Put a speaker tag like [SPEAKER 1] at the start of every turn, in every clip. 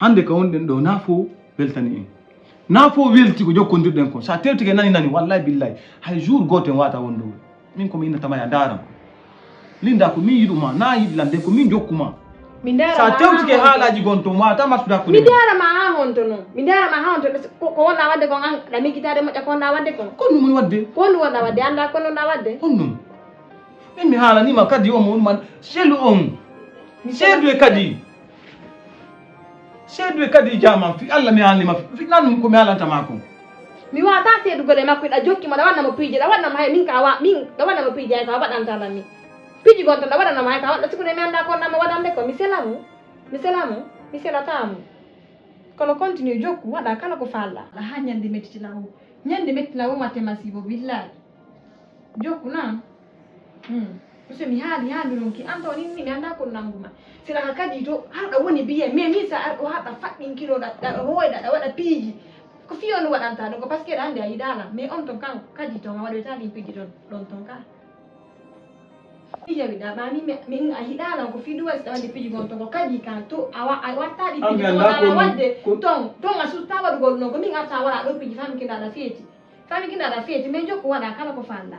[SPEAKER 1] hande ka wonden ɗo na fo weltani en na fo welti ko jokkodirɗen ko sa tewtike nani wallahi billahi hay jour goto en wata wonde min komi innatama ya daram linda ko min yiɗuma na yiɗlande ko min jokkuma sa tewtike haalaji gon to wata martuda ko
[SPEAKER 2] mi darama ha honto noon mi darama ha honto ko wonɗa wadde kon an ɗa mikkitade moƴƴa ko wonɗa wadde kon
[SPEAKER 1] kon ɗum woni wadde
[SPEAKER 2] ko ɗum wonɗa wadde anda ko wonɗa wadde
[SPEAKER 1] honɗum min mi haalanima kadi on man seedu on seedu e kadi seedu e kadi jaman fi Allah mi haalnima fi nan ko mi haalantama ko
[SPEAKER 2] mi wata seedugol e makko ɗa jokkimo ɗa waɗnamo piiji ɗa waɗnamo hay min ka min ɗa waɗnamo piiji hay ka waɗantalan min piiji gon ton ɗa waɗanamo hay ka waɗa sikude mi anda ko wonɗamo waɗande ko mi selamo mi selatamo kono continue jokku waɗa kala ko falla ha ñande mettitina o ñande mettitina o watte masibo billahi jokku na so mi haali ron ki an taw ni mi anda ko nanguma sila ka kadi to harɗa woni biye mais min sa arɗo harɗa faɗɗinkiroɗa ɗa hoyɗa ɗa waɗa piiji ko fiyo no waɗanta ɗum ko par ce que ɗa hannde a yiɗala mais on ton kan kadi ton a waɗoyta ɗin piiji ɗon ton ka mi jawiɗa ɓani min a yiɗala ko fi ɗum waɗi ɗa wadde piiji gon ton ko kadi kan to a watta ɗi piiji ɗoɗaɗa wadde ton a susta waɗugol noon ko min arta waɗa ɗo piiji famikinɗaɗa feeti mais jokku waɗa kala ko falɗa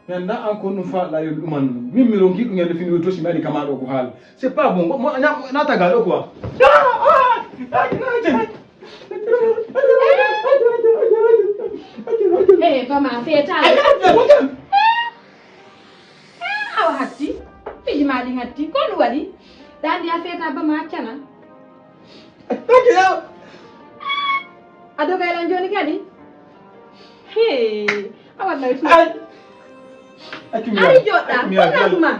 [SPEAKER 1] yanda an ko ɗum faɗɗa yo ɗuman min mi ronki ɗum ñande fini tosi mi waɗi kama ɗo ko haala c'est pas bon nataga ɗo quoi
[SPEAKER 2] bama feetade awa hatti piiji ma ɗi hatti ko ɗum waɗi ɗa andi a feeta bama accana a dogaylan joni kadi a waɗna ari joɗɗa konatuma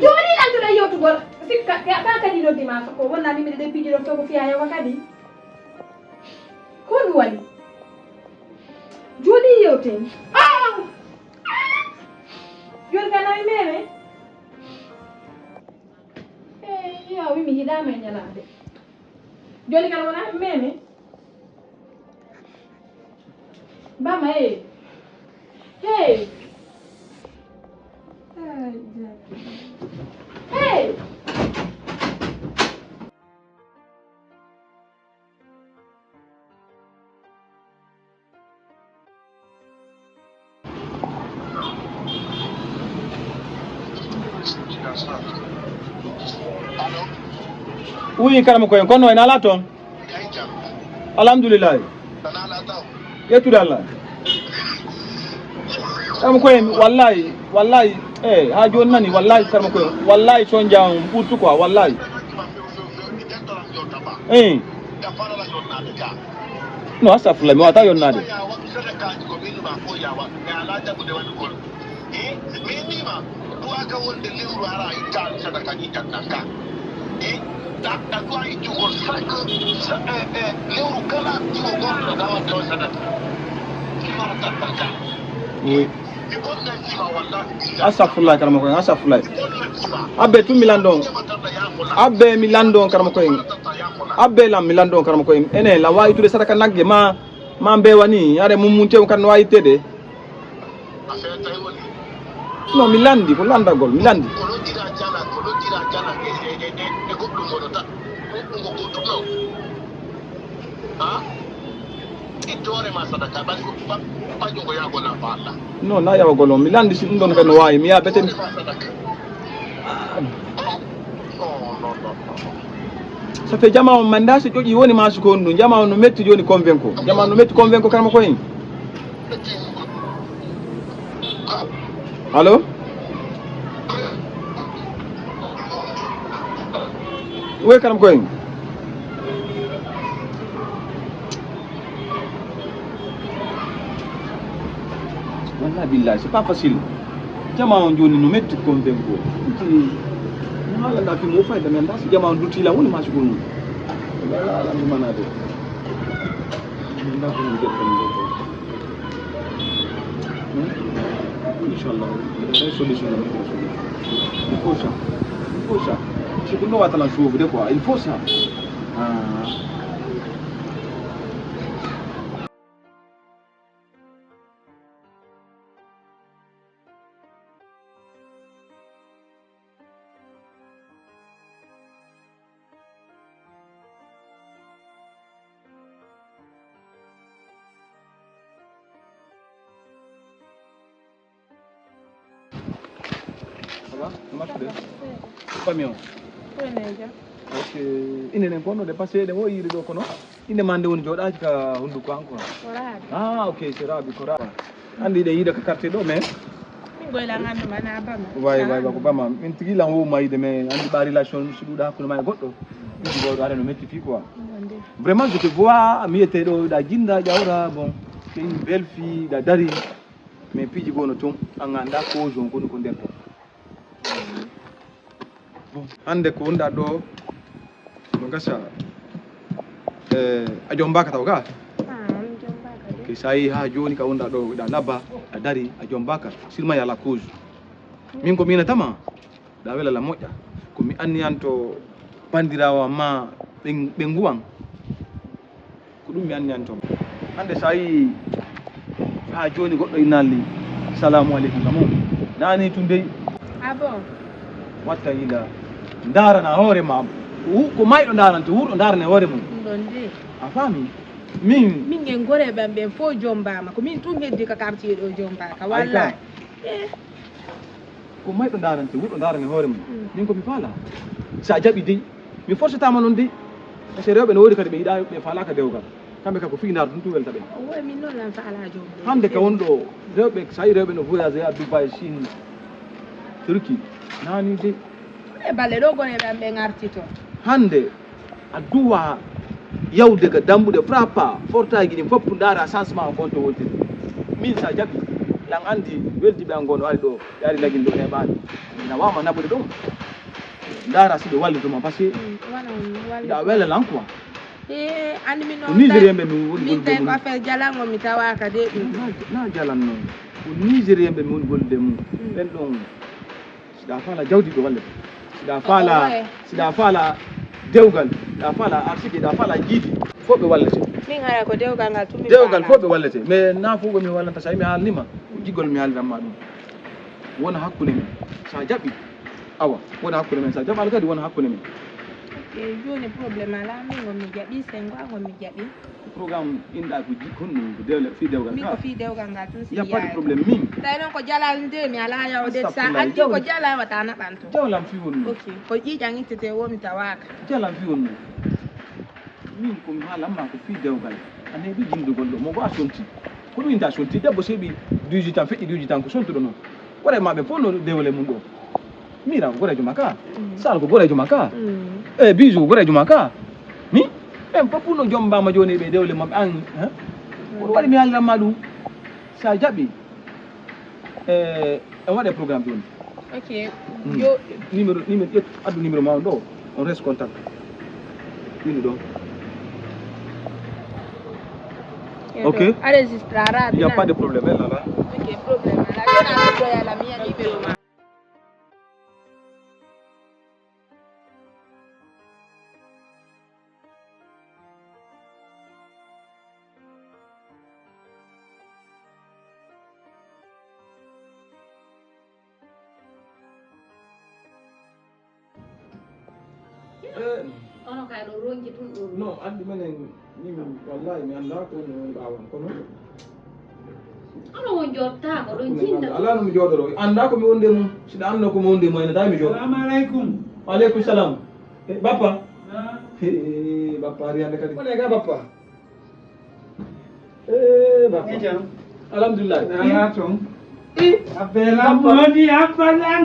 [SPEAKER 2] joni ɗantuɗa yewtugol sikka ka kadi noddima ko wonna mimide ɗe piiji ɗo to ko fiya yewa kadi ko ɗum waɗi joni yewten joni ka nawi meme yo wimi hiɗama e ñalade joni kana wona meme bama Hey! Hey!
[SPEAKER 1] Oui, karam ko en kono en ala ton alhamdulillah yetude Allah karam ko en wallahi ha joni nani wallahi karam ko wallahi son jam ɓurtu quoi wallahi no astafurlah mi wata yonnade oui astafurlah karama ko astafurlah abbe tu milandon abbe milandon karama ko abbe lam milandon karama ko ene la wayi tude sadaka nagge ma mbewani are mum tew kan wayi tede no milandi ko landagol milandi no na yawa golon mi landi si ɗum ɗon kadi no wawi mi yaha bete ça fait jama on manda so ƴoƴi woni ma suko on ɗum jama on no metti joni convainco jama no metti convainco karama ko hen allo oui karama ko hen wallahi billahi c'est pas facile jama on joni no metti convainco hala da fi mo fayda men da si jama on dutila woni ma suko non la manade nda ko ni get inshallah solution il faut ça c'est que nous va la sauver de quoi il faut ça va? Non marche? Pas mieux. Ok, ine ne kono de passé de wo yiri do kono ine mande woni jodaji ka hundu ko anko ah ok c'est rabi ko raba andi de yida ka carte do men
[SPEAKER 2] min goyla ngam mana bama
[SPEAKER 1] way ko bama min tigi lan wo mayde mais andi ba relation sududa ko may goddo ndi go do no metti fi quoi vraiment je te vois mi ete do da jinda jawra bon c'est une belle fille da dari mais piji gono tom anganda ko jon ko ko ndento bon ande ko onda do no gasa a jombaka tawga ke sai ha joni ka onda do da laba a dari a jombaka silma ya la cause min ko mina tama da wela la moja ko mi anniyanto bandirawa ma be nguwan ko dum mi anniyanto ande sai ha joni goddo inalli assalamu alaikum kamo nani tunde
[SPEAKER 2] abo
[SPEAKER 1] watta ila ndara na hore ma ko maydo ndarante wurdo ndarane hore mum
[SPEAKER 2] donde
[SPEAKER 1] a fami min
[SPEAKER 2] ngen gore bambe fo jombama ko min tun heddi ka quartier do jombaka wallahi
[SPEAKER 1] ko maydo ndarante wurdo ndarane hore mum min ko mi fala sa jabi de mi force tama non de se rewbe no wori kadi be ida be fala ka dewgal kambe ka ko fi ndar dum tu welta be
[SPEAKER 2] o min non lan fala jombo
[SPEAKER 1] hande ka wondo rewbe sai rewbe no voyage ya Dubai Chine Turki nani de
[SPEAKER 2] e balle do gore bambe ngartito
[SPEAKER 1] hande a duwa yawde ga dambude frappa fortaji ni foppu ndara changement gonto wolti min sa jabi lan andi weldi be ngono ari do yari lagin do ne baani ina wama nabude dum ndara sido walli to ma passé da wela lan quoi
[SPEAKER 2] andi min no
[SPEAKER 1] Nigérien be mi woni
[SPEAKER 2] min tay ko affaire jalango mi tawaka de
[SPEAKER 1] na jalan non ko Nigérien be mi woni golde mum ben don da fala jawdi do walle sida fala dewgal da fala arsiki da fala jidi fobe wallete
[SPEAKER 2] min haya ko dewgal ngal tumi
[SPEAKER 1] dewgal fobe wallete mais na fugo mi wallanta say mi halnima jigol mi halram ma dum wona hakkunde men sa jabi awa wona hakkunde men sa jabal kadi wona hakkunde men
[SPEAKER 2] joni problème ala min go mi jabi sengo go mi jabi
[SPEAKER 1] programme inda ko jikkunno ko dewle fi dewgal
[SPEAKER 2] min ko fi dewgal ngal tun si
[SPEAKER 1] ya pas de problème min
[SPEAKER 2] tay non ko jalal nde mi ala yawde sa andi ko jala wata na banto
[SPEAKER 1] jawlam fi wonno
[SPEAKER 2] ok ko jijangi tete womi tawaka
[SPEAKER 1] jalam fi wonno min ko mi halam ma ko fi dewgal ane bi jindugol do mo go asonti ko dum inta sonti debbo sebi 18 ans feddi 18 ans ko sontudo non wore mabbe fonno dewle mun do mira ko gorejo maka sal ko gorejo maka bisu gorejo maka mi en papuno jomba ma joni be dewle mabbe an ko wari mi halram ma dum sa jabi e wade programme don
[SPEAKER 2] ok yo
[SPEAKER 1] numéro addu numéro ma do on reste contact ini do ok
[SPEAKER 2] enregistrara
[SPEAKER 1] il y a pas de problème là
[SPEAKER 2] ok problème la dona do ya la mia numéro ma ono kay do ronji tun do
[SPEAKER 1] no andi menen ni wallahi mi anda ko no bawon kono
[SPEAKER 2] ono won jotta ko don jinda
[SPEAKER 1] ala no mi jodoro anda ko mi wonde mum sida anno ko mi wonde mo ene dai mi jodo
[SPEAKER 3] assalamu alaikum
[SPEAKER 1] wa alaikum salam bappa bappa ari ande kadi
[SPEAKER 3] wala ga bappa
[SPEAKER 1] bappa
[SPEAKER 3] ejam
[SPEAKER 1] alhamdulillah
[SPEAKER 3] ala tom abela modi abadan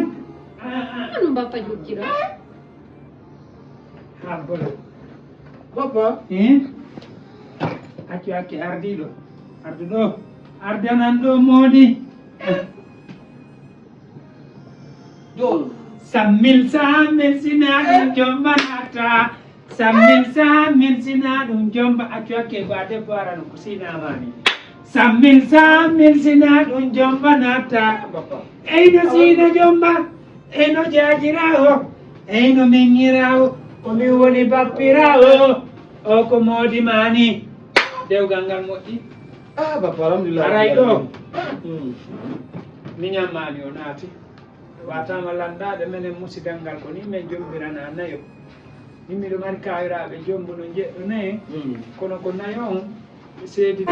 [SPEAKER 2] anu bappa jujjiro
[SPEAKER 3] abolo
[SPEAKER 1] bappa
[SPEAKER 3] aki ardido ardanan do modi
[SPEAKER 1] jolo
[SPEAKER 3] sammil sinadum jomba nata sammil sinadum jomba aki bade barano ko sinamani sammil sinadum jomba nata eyno sina jomba eyno jajirawo eyno mengirawo komi woni bappirawo o ko modi mani dewgal ngal moƴƴi
[SPEAKER 1] bappa alhamdulillah
[SPEAKER 3] aray ɗo miñammani o naati watama landade menen musidal ngal ko ni min jombirana nayo ni miɗo mari kawiraɓe jombuno jeɗɗo nayi kono ko nayo on seedi